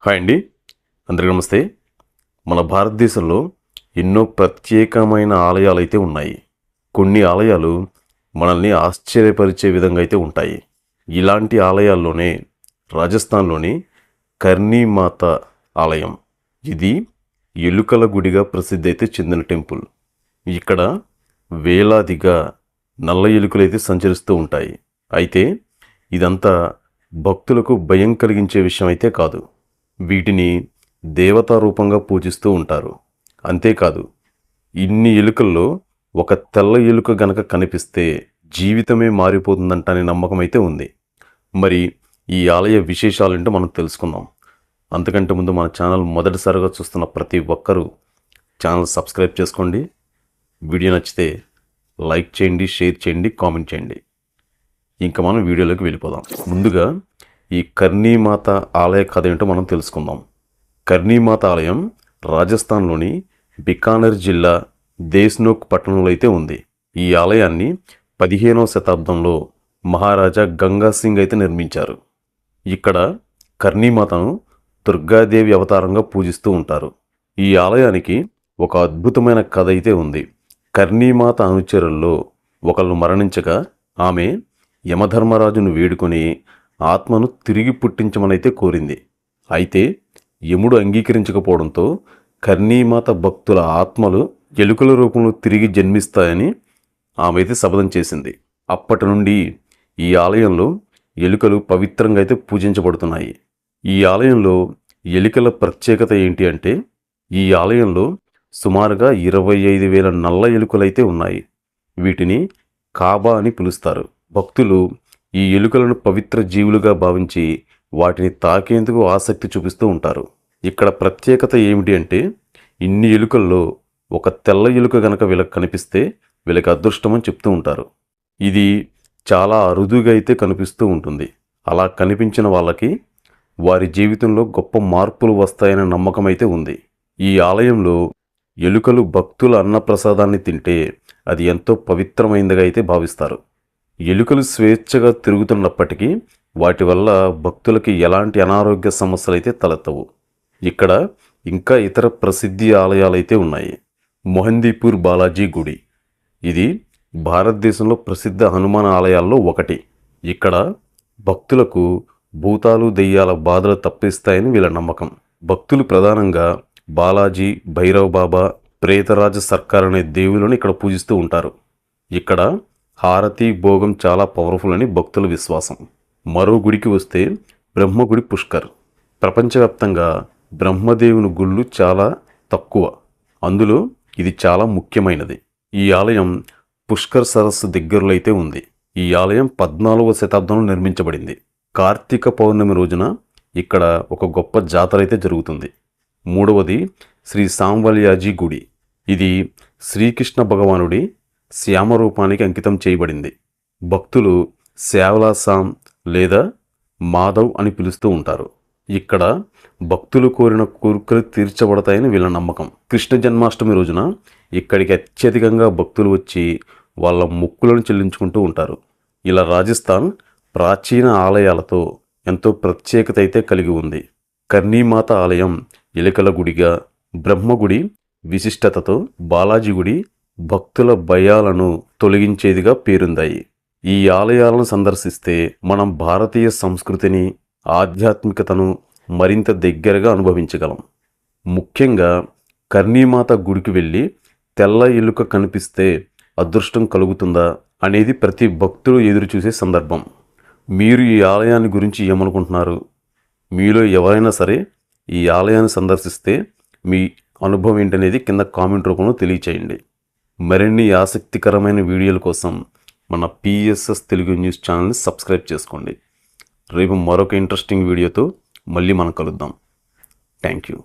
Hi అండి, అందరికీ నమస్తే. మన భారతదేశంలో ఎన్నో ప్రత్యేకమైన ఆలయాలు అయితే ఉన్నాయి. కొన్ని ఆలయాలు మనల్ని ఆశ్చర్యపరిచే విధంగా అయితే ఉంటాయి. ఇలాంటి ఆలయాల్లోనే రాజస్థాన్లోని కర్నీ మాత ఆలయం. ఇది ఎలుకల గుడిగా ప్రసిద్ధి అయితే చెందిన టెంపుల్. ఇక్కడ వేలాదిగా నల్ల ఎలుకలు అయితే సంచరిస్తూ ఉంటాయి. అయితే ఇదంతా భక్తులకు భయం కలిగించే విషయం అయితే కాదు. వీటిని దేవతా రూపంగా పూజిస్తూ ఉంటారు. అంతేకాదు, ఇన్ని ఎలుకల్లో ఒక తెల్ల ఎలుక గనక కనిపిస్తే జీవితమే మారిపోతుందంటనే నమ్మకం అయితే ఉంది. మరి ఈ ఆలయ విశేషాలేంటో మనం తెలుసుకుందాం. అంతకంటే ముందు మన ఛానల్ మొదటిసారిగా చూస్తున్న ప్రతి ఒక్కరూ ఛానల్ సబ్స్క్రైబ్ చేసుకోండి. వీడియో నచ్చితే లైక్ చేయండి, షేర్ చేయండి, కామెంట్ చేయండి. ఇంకా మనం వీడియోలోకి వెళ్ళిపోదాం. ముందుగా ఈ కర్నీమాత ఆలయ కథ ఏంటో మనం తెలుసుకుందాం. కర్నీమాత ఆలయం రాజస్థాన్లోని బికానర్ జిల్లా దేశ్నోక్ పట్టణంలో అయితే ఉంది. ఈ ఆలయాన్ని 15వ శతాబ్దంలో మహారాజా గంగా సింగ్ అయితే నిర్మించారు. ఇక్కడ కర్నీమాతను దుర్గాదేవి అవతారంగా పూజిస్తూ ఉంటారు. ఈ ఆలయానికి ఒక అద్భుతమైన కథ అయితే ఉంది. కర్నీమాత అనుచరుల్లో ఒకళ్ళు మరణించగా ఆమె యమధర్మరాజును వేడుకొని ఆత్మను తిరిగి పుట్టించమనైతే కోరింది. అయితే యముడు అంగీకరించకపోవడంతో కర్నీమాత భక్తుల ఆత్మలు ఎలుకల రూపంలో తిరిగి జన్మిస్తాయని ఆమె అయితే శపథం చేసింది. అప్పటి నుండి ఈ ఆలయంలో ఎలుకలు పవిత్రంగా అయితే పూజించబడుతున్నాయి. ఈ ఆలయంలో ఎలుకల ప్రత్యేకత ఏంటి అంటే, ఈ ఆలయంలో సుమారుగా 25,000 నల్ల ఎలుకలైతే ఉన్నాయి. వీటిని కాబా అని పిలుస్తారు. భక్తులు ఈ ఎలుకలను పవిత్ర జీవులుగా భావించి వాటిని తాకేందుకు ఆసక్తి చూపిస్తూ ఉంటారు. ఇక్కడ ప్రత్యేకత ఏమిటి అంటే, ఇన్ని ఎలుకల్లో ఒక తెల్ల ఎలుక గనక వీళ్ళకి కనిపిస్తే వీళ్ళకి అదృష్టం అని చెప్తూ ఉంటారు. ఇది చాలా అరుదుగా అయితే కనిపిస్తూ ఉంటుంది. అలా కనిపించిన వాళ్ళకి వారి జీవితంలో గొప్ప మార్పులు వస్తాయనే నమ్మకం అయితే ఉంది. ఈ ఆలయంలో ఎలుకలు భక్తుల అన్నప్రసాదాన్ని తింటే అది ఎంతో పవిత్రమైనదిగా అయితే భావిస్తారు. ఎలుకలు స్వేచ్ఛగా తిరుగుతున్నప్పటికీ వాటి వల్ల భక్తులకి ఎలాంటి అనారోగ్య సమస్యలు అయితే తలెత్తవు. ఇక్కడ ఇంకా ఇతర ప్రసిద్ధి ఆలయాలైతే ఉన్నాయి. మొహందీపూర్ బాలాజీ గుడి. ఇది భారతదేశంలో ప్రసిద్ధ హనుమాన్ ఆలయాల్లో ఒకటి. ఇక్కడ భక్తులకు భూతాలు దెయ్యాల బాధలు తప్పిస్తాయని వీళ్ళ నమ్మకం. భక్తులు ప్రధానంగా బాలాజీ, భైరవ్ బాబా, ప్రేతరాజ సర్కార్ అనే దేవులను ఇక్కడ పూజిస్తూ ఉంటారు. ఇక్కడ హారతి, భోగం చాలా పవర్ఫుల్ అని భక్తుల విశ్వాసం. మరో గుడికి వస్తే బ్రహ్మగుడి పుష్కర్. ప్రపంచవ్యాప్తంగా బ్రహ్మదేవుని గుళ్ళు చాలా తక్కువ, అందులో ఇది చాలా ముఖ్యమైనది. ఈ ఆలయం పుష్కర్ సరస్సు దగ్గరలో అయితే ఉంది. ఈ ఆలయం 14వ శతాబ్దంలో నిర్మించబడింది. కార్తీక పౌర్ణమి రోజున ఇక్కడ ఒక గొప్ప జాతర అయితే జరుగుతుంది. మూడవది శ్రీ సాంవల్యాజీ గుడి. ఇది శ్రీకృష్ణ భగవానుడి శ్యామరూపానికి అంకితం చేయబడింది. భక్తులు శ్యావలా సాం లేదా మాధవ్ అని పిలుస్తూ ఉంటారు. ఇక్కడ భక్తులు కోరిన కోరికలు తీర్చబడతాయని వీళ్ళ నమ్మకం. కృష్ణ జన్మాష్టమి రోజున ఇక్కడికి అత్యధికంగా భక్తులు వచ్చి వాళ్ళ మొక్కులను చెల్లించుకుంటూ ఉంటారు. ఇలా రాజస్థాన్ ప్రాచీన ఆలయాలతో ఎంతో ప్రత్యేకత అయితే కలిగి ఉంది. కర్నీమాత ఆలయం ఎలుకల గుడిగా, బ్రహ్మగుడి విశిష్టతతో, బాలాజీ గుడి భక్తుల భయాలను తొలగించేదిగా పేరొందాయి. ఈ ఆలయాలను సందర్శిస్తే మనం భారతీయ సంస్కృతిని, ఆధ్యాత్మికతను మరింత దగ్గరగా అనుభవించగలం. ముఖ్యంగా కర్నీమాత గుడికి వెళ్ళి తెల్ల ఎలుక కనిపిస్తే అదృష్టం కలుగుతుందా అనేది ప్రతి భక్తుడు ఎదురుచూసే సందర్భం. మీరు ఈ ఆలయాన్ని గురించి ఏమనుకుంటున్నారు? మీలో ఎవరైనా సరే ఈ ఆలయాన్ని సందర్శిస్తే మీ అనుభవం ఏంటనేది కింద కామెంట్ రూపంలో తెలియచేయండి. మరిన్ని ఆసక్తికరమైన వీడియోల కోసం మన పిఎస్ఎస్ తెలుగు న్యూస్ ఛానల్ని సబ్స్క్రైబ్ చేసుకోండి. రేపు మరొక ఇంట్రెస్టింగ్ వీడియోతో మళ్ళీ మనం కలుద్దాం. Thank you.